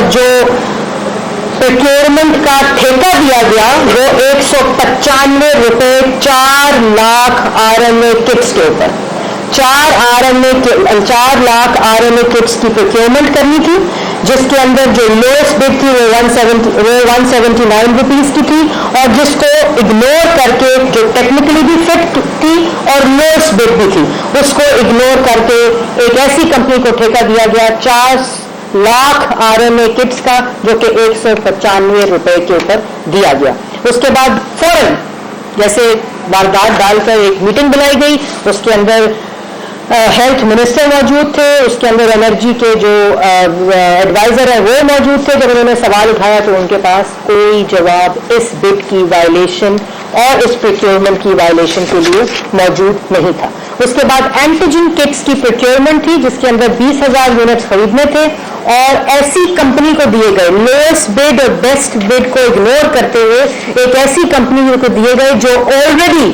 اور جو پروکیورمنٹ کا ٹھیکہ دیا گیا وہ 195 روپے 4 لاکھ RMA کٹس کے اوپر 4 لاکھ RMA کٹس کی پروکیورمنٹ کرنی تھی، جس کے اندر جو لوئسٹ بڈ تھی وہ 179 روپیز کی تھی، اور جس کو اگنور کر کے جو ٹیکنیکلی بھی فٹ تھی اور لوئسٹ بڈ بھی تھی اس کو اگنور کر کے ایک ایسی کمپنی کو ٹھیکہ دیا گیا 4 لاکھ RMA کٹس کا، جو کہ 195 روپے کے اوپر دیا گیا۔ اس کے بعد فوراً جیسے واردات ڈال کر ایک میٹنگ بلائی گئی، اس کے اندر ہیلتھ منسٹر موجود تھے، اس کے اندر انرجی کے جو ایڈوائزر ہیں وہ موجود تھے۔ جب انہوں نے سوال اٹھایا تو ان کے پاس کوئی جواب اس بڈ کی وائلیشن اور اس پروکیورمنٹ کی وائلیشن کے لیے موجود نہیں تھا۔ اس کے بعد اینٹیجن کٹس کی پروکیورمنٹ تھی، جس کے اندر 20,000 یونٹس خریدنے تھے اور ایسی کمپنی کو دیے گئے، لوئسٹ بڈ اور بیسٹ بڈ کو اگنور کرتے ہوئے ایک ایسی کمپنی کو دیے گئے جو آلریڈی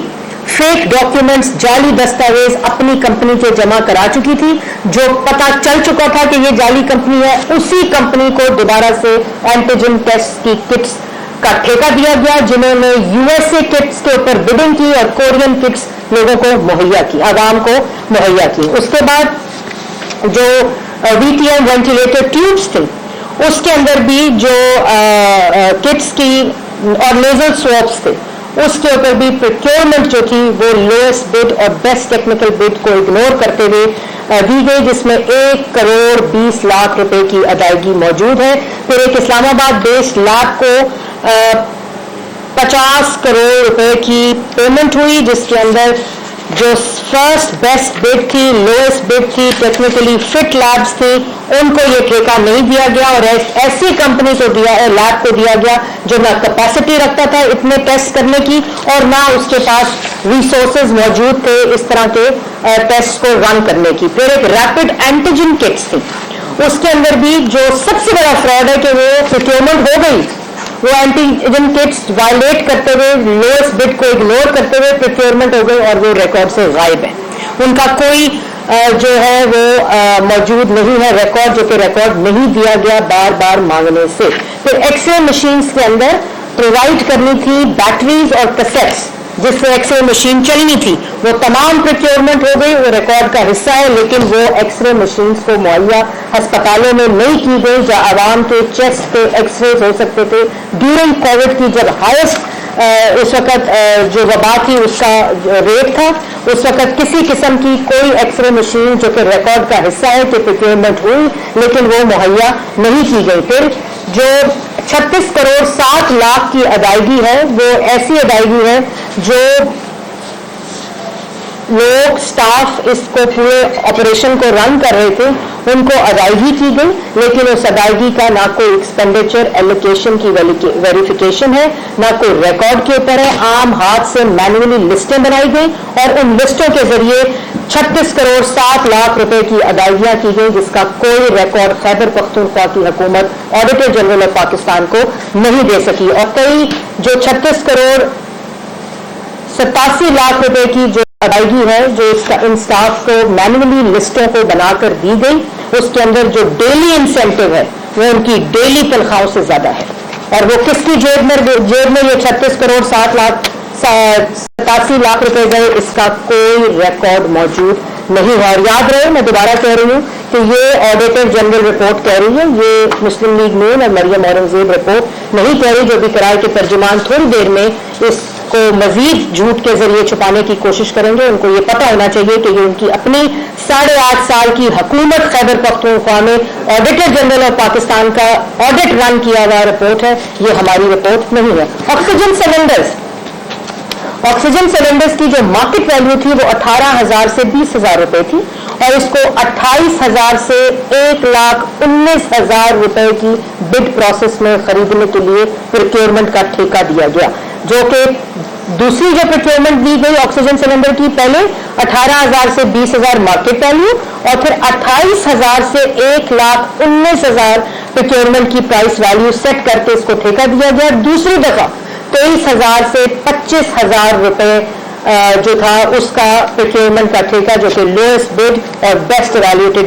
فیک ڈاکیومنٹس، جعلی دستاویز اپنی کمپنی کے جمع کرا چکی تھی، جو پتہ چل چکا تھا کہ یہ جعلی کمپنی ہے۔ اسی کمپنی کو دوبارہ سے اینٹیجن ٹیسٹ کی کٹس کا ٹھیکہ دیا گیا، جنہوں نے USA کٹس کے اوپر بڈنگ کی اور کورین کٹس لوگوں کو مہیا کی، عوام کو مہیا کی۔ اس کے بعد جو VTM وینٹیلیٹر ٹیوبس تھے اس کے اندر بھی جو کٹس کی اور لیزر سواپس تھے اس کے اوپر بھی پروکیورمنٹ جو تھی وہ لوئسٹ بڈ اور بیسٹ ٹیکنیکل بڈ کو اگنور کرتے ہوئے دی گئی، جس میں 1,20 لاکھ روپے کی ادائیگی موجود ہے۔ پھر ایک اسلام آباد بیسڈ لاک کو 50 کروڑ روپے کی پیمنٹ ہوئی، جس کے اندر جو فرسٹ بیسٹ بڈ تھی، لوئسٹ بڈ تھی، ٹیکنیکلی فٹ لیبس تھی، ان کو یہ ٹھیکہ نہیں دیا گیا اور ایسی کمپنی کو دیا ہے، لیب کو دیا گیا جو نہ کیپیسٹی رکھتا تھا اتنے ٹیسٹ کرنے کی اور نہ اس کے پاس ریسورسز موجود تھے اس طرح کے ٹیسٹ کو رن کرنے کی۔ پھر ایک ریپڈ اینٹیجن کٹس تھی، اس کے اندر بھی جو سب سے بڑا فراڈ ہے کہ وہ پروکیورمنٹ ہو گئی، وہ اینٹیجن کٹس وائلیٹ کرتے ہوئے، لوئسٹ بڈ کو اگنور کرتے ہوئے پروکیورمنٹ ہو گئی اور وہ ریکارڈ سے غائب ہے، ان کا کوئی جو ہے وہ موجود نہیں ہے ریکارڈ، جو کہ ریکارڈ نہیں دیا گیا بار بار مانگنے سے۔ پھر ایکس رے مشینز کے اندر پرووائڈ کرنی تھی بیٹریز اور کیسٹس جس سے ایکس رے مشین چلنی تھی، وہ تمام پروکیورمنٹ ہو گئی، وہ ریکارڈ کا حصہ ہے، لیکن وہ ایکس رے مشینز کو مہیا ہسپتالوں میں نہیں کی گئی جہاں عوام کے چیسٹ پہ ایکس ریز ہو سکتے تھے۔ ڈیورنگ کووڈ کی جب ہائیسٹ اس وقت جو وبا تھی اس کا ریٹ تھا، اس وقت کسی قسم کی کوئی ایکس رے مشین جو کہ ریکارڈ کا حصہ ہے کہ پروکیورمنٹ ہوئی لیکن وہ مہیا نہیں کی گئی۔ پھر جو 36 کروڑ 60 لاکھ کی ادائیگی ہے وہ ایسی ادائیگی ہے جو لوگ سٹاف اس کو پورے آپریشن کو رن کر رہے تھے ان کو ادائیگی کی گئی، لیکن اس ادائیگی کا نہ کوئی ایکسپینڈیچر ایلوکیشن کی ویریفیکیشن ہے، نہ کوئی ریکارڈ کے اوپر ہے۔ عام ہاتھ سے مینولی لسٹیں بنائی گئی اور ان لسٹوں کے ذریعے 36 کروڑ 60 لاکھ روپے کی ادائیگیاں کی گئی، جس کا کوئی ریکارڈ خیبر پختونخوا کی حکومت آڈیٹر جنرل آف پاکستان کو نہیں دے سکی۔ اور کئی جو 36 کروڑ 87 لاکھ روپے کی جو ادائیگی ہے جو اس کا ان سٹاف کو مینولی لسٹوں کو بنا کر دی گئی، اس کے اندر جو ڈیلی انسینٹو ہے وہ ان کی ڈیلی تنخواہوں سے زیادہ ہے، اور وہ کس کی جیب میں یہ 36 کروڑ 87 لاکھ روپے گئے اس کا کوئی ریکارڈ موجود نہیں ہے۔ اور یاد رہے، میں دوبارہ کہہ رہی ہوں کہ یہ آڈیٹر جنرل رپورٹ کہہ رہی ہے، یہ مسلم لیگ نون اور مریم اورنگزیب رپورٹ نہیں کہہ رہی، جو بھی کرائے کے ترجمان تھوڑی دیر میں اس کو مزید جھوٹ کے ذریعے چھپانے کی کوشش کریں گے۔ ان کو یہ پتہ ہونا چاہیے کہ یہ ان کی اپنی 8.5 سال کی حکومت خیبر پختونخوا میں آڈیٹر جنرل آف پاکستان کا آڈٹ رن کیا ہوا رپورٹ ہے، یہ ہماری رپورٹ نہیں ہے۔ آکسیجن سلنڈرز کی جو مارکیٹ ویلیو تھی وہ 18,000 سے 20,000 روپے تھی، اور اس کو 28,000 سے 1,19,000 روپے کی بڈ پروسیس میں خریدنے کے لیے پروکیورمنٹ کا ٹھیکہ دیا گیا، جو کہ دوسری جو پروکیورمنٹ دی گئی آکسیجن سلنڈر کی، پہلے 18,000 سے 20,000 مارکیٹ ویلیو اور پھر 28,000 سے 1,19,000 پروکیورمنٹ کی پرائس ویلیو سیٹ کر کے اس کو ٹھیکہ دیا گیا۔ دوسری دفعہ 23,000 سے 25,000 روپے جو تھا اس کا پروکیورمنٹ کا ٹھیکہ، جو کہ لوئسٹ بڈ اور بیسٹ ایویلویٹڈ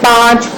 5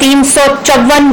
354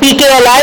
PKLI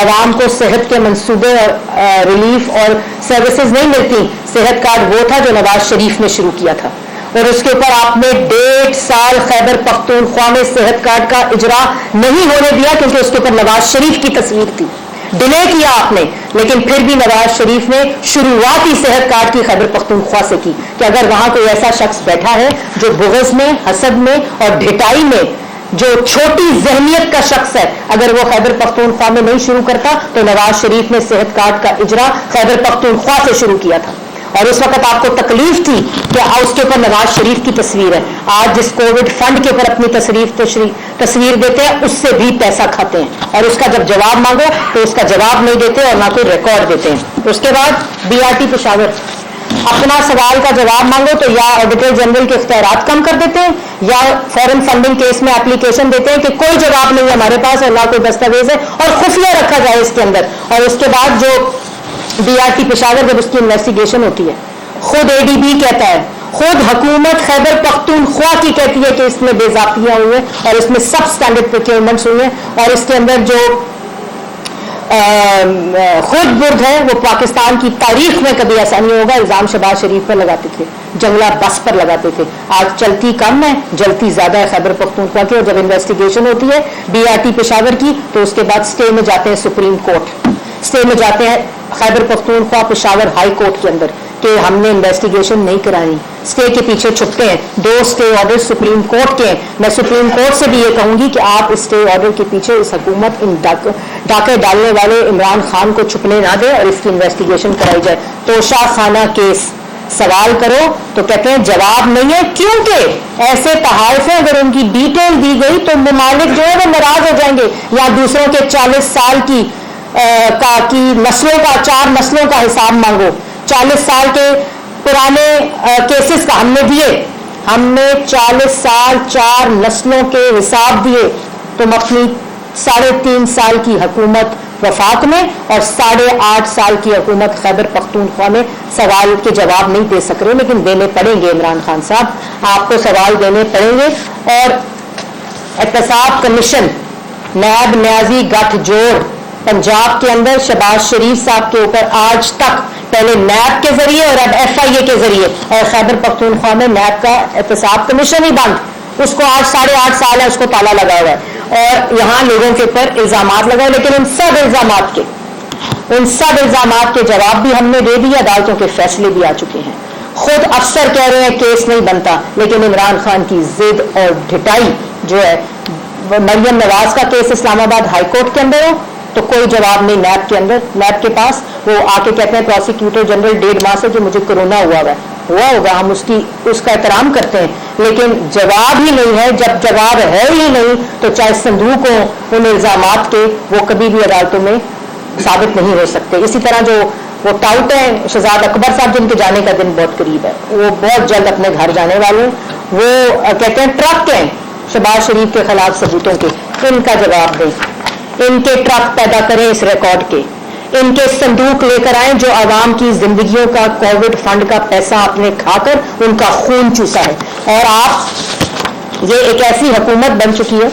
عوام کو صحت کے منصوبے اور ریلیف اور سروسز نہیں ملتی. صحت کارڈ وہ تھا جو نواز شریف نے شروع کیا تھا اور اس کے اوپر آپ نے 1.5 سال خیبر پختونخوا میں صحت کارڈ کا اجرا نہیں ہونے دیا کیونکہ اس کے اوپر نواز شریف کی تصویر تھی. ڈیلے کیا آپ نے, لیکن پھر بھی نواز شریف نے شروعاتی صحت کارڈ کی خیبر پختونخوا سے کی کہ اگر وہاں کوئی ایسا شخص بیٹھا ہے جو بغض میں, حسد میں اور ڈھٹائی میں, جو چھوٹی ذہنیت کا شخص ہے, اگر وہ خیبر پختونخوا میں نہیں شروع کرتا تو نواز شریف نے صحت کارڈ کا اجرا خیبر پختونخوا سے شروع کیا تھا. اور اس وقت آپ کو تکلیف تھی کہ اس کے اوپر نواز شریف کی تصویر ہے. آج جس کووڈ فنڈ کے اوپر اپنی تصویر دیتے ہیں اس سے بھی پیسہ کھاتے ہیں اور اس کا جب جواب مانگو تو اس کا جواب نہیں دیتے اور نہ کوئی ریکارڈ دیتے ہیں. اس کے بعد BRT پشاور, اپنا سوال کا جواب مانگو تو یا آڈیٹر جنرل کے اختیارات کم کر دیتے ہیں یا فورن فنڈنگ کیس میں اپلیکیشن دیتے ہیں کہ کوئی جواب نہیں ہے ہمارے پاس اور نہ کوئی دستاویز ہے اور خفیہ رکھا جائے اس کے اندر. اور اس کے بعد جو BRT پشاور جب اس کی انویسٹیگیشن ہوتی ہے, خود ADB کہتا ہے, خود حکومت خیبر پختونخوا کی کہتی ہے کہ اس میں بے ضابطیاں ہوئی ہیں اور اس میں سب سٹینڈرڈ پروکیورمنٹس ہوئی ہیں اور اس کے اندر جو خود برد ہے وہ پاکستان کی تاریخ میں کبھی ایسا نہیں ہوگا. الزام شہباز شریف پر لگاتے تھے, جنگلہ بس پر لگاتے تھے. آج چلتی کم ہے, جلتی زیادہ ہے خیبر پختونخوا کی. اور جب انویسٹیگیشن ہوتی ہے BRT پشاور کی تو اس کے بعد سٹے میں جاتے ہیں سپریم کورٹ, سٹے میں جاتے ہیں خیبر پختونخوا پشاور ہائی کورٹ کے اندر کہ ہم نے انویسٹیگیشن نہیں کرانی. سٹے کے پیچھے چھپتے ہیں. 2 سٹے آرڈر سپریم کورٹ کے ہیں. میں سپریم کورٹ سے بھی یہ کہوں گی کہ آپ اس سٹے آرڈر کے پیچھے اس حکومت ان ڈاکے ڈالنے والے عمران خان کو چھپنے نہ دے اور اس کی انویسٹیگیشن کرائی جائے. توشہ خانہ کیس سوال کرو تو کہتے ہیں جواب نہیں ہے کیونکہ ایسے تحائف ہیں اگر ان کی ڈیٹیل دی گئی تو ممالک جو ہے وہ ناراض ہو جائیں گے. یا دوسروں کے 40 سال کی نسلوں کا 4 نسلوں کا حساب مانگو. 40 سال کے پرانے کیسز کا ہم نے دیے, ہم نے 40 سال 4 نسلوں کے حساب دیے. تم اپنی 3.5 سال کی حکومت وفاق میں اور 8.5 سال کی حکومت خیبر پختونخوا میں سوال کے جواب نہیں دے سک رہے, لیکن دینے پڑیں گے. عمران خان صاحب آپ کو سوال دینے پڑیں گے. اور احتساب کمیشن, نیب نیازی گٹھ جوڑ پنجاب کے اندر شہباز شریف صاحب کے اوپر آج تک پہلے نیب کے ذریعے اور اب FIA کے ذریعے, اور خیبر پختونخوا میں نیب کا احتساب کمیشن ہی بند, اس کو آج 8.5 سال ہے, اس کو تالا لگا ہوا ہے اور یہاں لوگوں کے اوپر الزامات لگائے. لیکن ان سب الزامات کے جواب بھی ہم نے دے دیے, عدالتوں کے فیصلے بھی آ چکے ہیں. خود افسر کہہ رہے ہیں کیس نہیں بنتا, لیکن عمران خان کی ضد اور ڈھٹائی جو ہے, مریم نواز کا کیس اسلام آباد ہائی کورٹ کے اندر ہو تو کوئی جواب نہیں نیب کے اندر, نیب کے پاس. وہ آ کے کہتے ہیں پروسیکیوٹر جنرل 1.5 ماہ سے کہ مجھے کورونا ہوا ہوگا, ہم اس کا احترام کرتے ہیں, لیکن جواب ہی نہیں ہے. جب جواب ہے ہی نہیں تو چاہے صندوق ہو ان الزامات کے, وہ کبھی بھی عدالتوں میں ثابت نہیں ہو سکتے. اسی طرح جو وہ ٹاؤٹ ہیں شہزاد اکبر صاحب جن کے جانے کا دن بہت قریب ہے, وہ بہت جلد اپنے گھر جانے والے ہیں. وہ کہتے ہیں ٹرک ہیں شہباز شریف کے خلاف ثبوتوں کے, ان کا جواب دیں. ان کے ٹرک پیدا کریں اس ریکارڈ کے, ان کے صندوق لے کر آئیں جو عوام کی زندگیوں کا کووڈ فنڈ کا پیسہ اپنے کھا کر ان کا خون چوسا ہے. اور آپ یہ ایک ایسی حکومت بن چکی ہے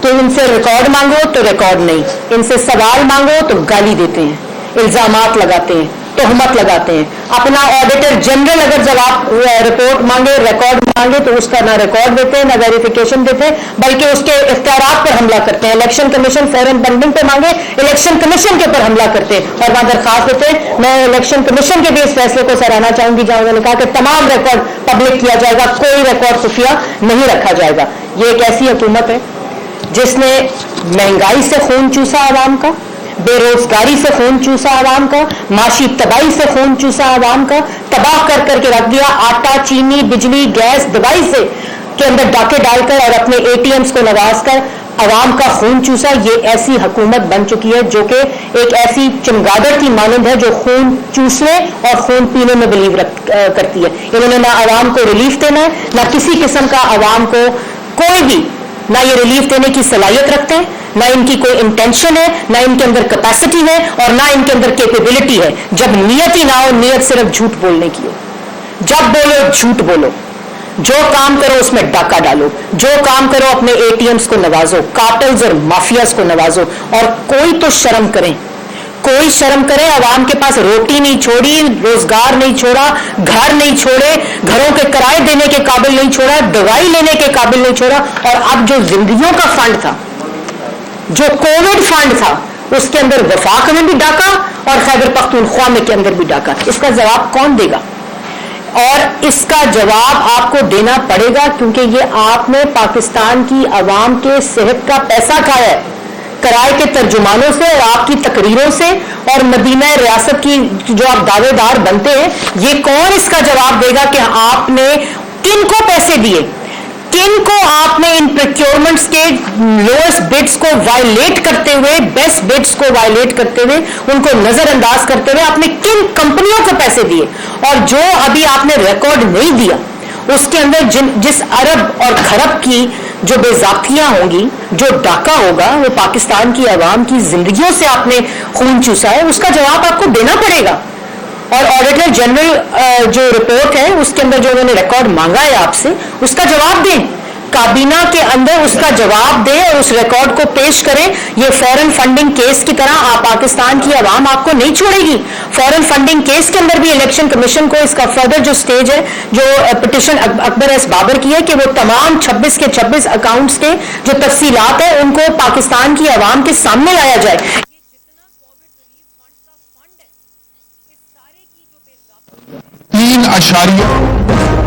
کہ ان سے ریکارڈ مانگو تو ریکارڈ نہیں, ان سے سوال مانگو تو گالی دیتے ہیں, الزامات لگاتے ہیں, تہمت لگاتے ہیں. اپنا آڈیٹر جنرل اگر جواب رپورٹ مانگے, ریکارڈ مانگے تو اس کا نہ ریکارڈ دیتے ہیں نہ ویریفیکیشن دیتے ہیں, بلکہ اس کے اختیارات پر حملہ کرتے ہیں. الیکشن کمیشن فورن فنڈنگ پہ مانگے, الیکشن کمیشن کے اوپر حملہ کرتے ہیں اور وہاں درخواست دیتے ہیں. میں الیکشن کمیشن کے بھی اس فیصلے کو سراہنا چاہوں گی جہاں انہوں نے کہا کہ تمام ریکارڈ پبلک کیا جائے گا, کوئی ریکارڈ خفیہ نہیں رکھا جائے گا. یہ ایک ایسی حکومت ہے جس نے مہنگائی سے خون چوسا عوام کا, بے روزگاری سے خون چوسا عوام کا, معاشی تباہی سے خون چوسا عوام کا, تباہ کر کر کے رکھ دیا. آٹا, چینی, بجلی, گیس, دوائی سے کے اندر ڈاکے ڈال کر اور اپنے ATMs کو نواز کر عوام کا خون چوسا. یہ ایسی حکومت بن چکی ہے جو کہ ایک ایسی چمگادڑ کی مانند ہے جو خون چوسنے اور خون پینے میں بلیو کرتی ہے. انہوں نے نہ عوام کو ریلیف دینا ہے, نہ کسی قسم کا عوام کو کوئی بھی, نہ یہ ریلیف دینے کی صلاحیت رکھتے ہیں, نہ ان کی کوئی انٹینشن ہے, نہ ان کے اندر کیپیسٹی ہے اور نہ ان کے اندر کیپیبلٹی ہے. جب نیت ہی نہ ہو, نیت صرف جھوٹ بولنے کی ہو, جب بولو جھوٹ بولو. جو کام کرو اس میں ڈاکہ ڈالو, جو کام کرو اپنے اے ٹی ایمز کو نوازو, کارٹلز اور مافیاز کو نوازو, اور کوئی تو شرم کریں, کوئی شرم کرے. عوام کے پاس روٹی نہیں چھوڑی, روزگار نہیں چھوڑا, گھر نہیں چھوڑے, گھروں کے کرائے دینے کے قابل نہیں چھوڑا, دوائی لینے کے قابل نہیں چھوڑا, اور اب جو زندگیوں کا فنڈ تھا, جو کووڈ فنڈ تھا, اس کے اندر وفاق میں بھی ڈاکہ اور خیبر پختونخوا میں کے اندر بھی ڈاکہ. اس کا جواب کون دے گا؟ اور اس کا جواب آپ کو دینا پڑے گا, کیونکہ یہ آپ نے پاکستان کی عوام کے صحت کا پیسہ کھایا ہے, کرائے کے ترجمانوں سے اور آپ کی تقریروں سے اور مدینہ ریاست کی جو آپ دعوے دار بنتے ہیں. یہ کون اس کا جواب دے گا کہ آپ نے کن کو پیسے دیے, کن کو آپ نے ان پروکیورمنٹس کے لوئسٹ بڈس کو وائلیٹ کرتے ہوئے, بیسٹ بڈس کو وائلیٹ کرتے ہوئے, ان کو نظر انداز کرتے ہوئے آپ نے کن کمپنیوں کو پیسے دیے, اور جو ابھی آپ نے ریکارڈ نہیں دیا اس کے اندر جس ارب اور خرب کی جو بے ضابطیاں ہوں گی, جو ڈاکہ ہوگا, وہ پاکستان کی عوام کی زندگیوں سے آپ نے خون چوسا ہے, اس کا جواب آپ کو دینا پڑے گا. اور آڈیٹر جنرل جو رپورٹ ہے اس کے اندر جو انہوں نے ریکارڈ مانگا ہے آپ سے, اس کا جواب دیں, کابینہ کے اندر اس کا جواب دیں اور اس ریکارڈ کو پیش کریں. یہ فورن فنڈنگ کیس کی طرح پاکستان کی عوام آپ کو نہیں چھوڑے گی. فورن فنڈنگ کیس کے اندر بھی الیکشن کمیشن کو اس کا فردر جو سٹیج ہے, جو پٹیشن اکبر ایس بابر کی ہے, کہ وہ تمام 26 کے 26 اکاؤنٹس کے جو تفصیلات ہیں ان کو پاکستان کی عوام کے سامنے لایا جائے. تین اشاریہ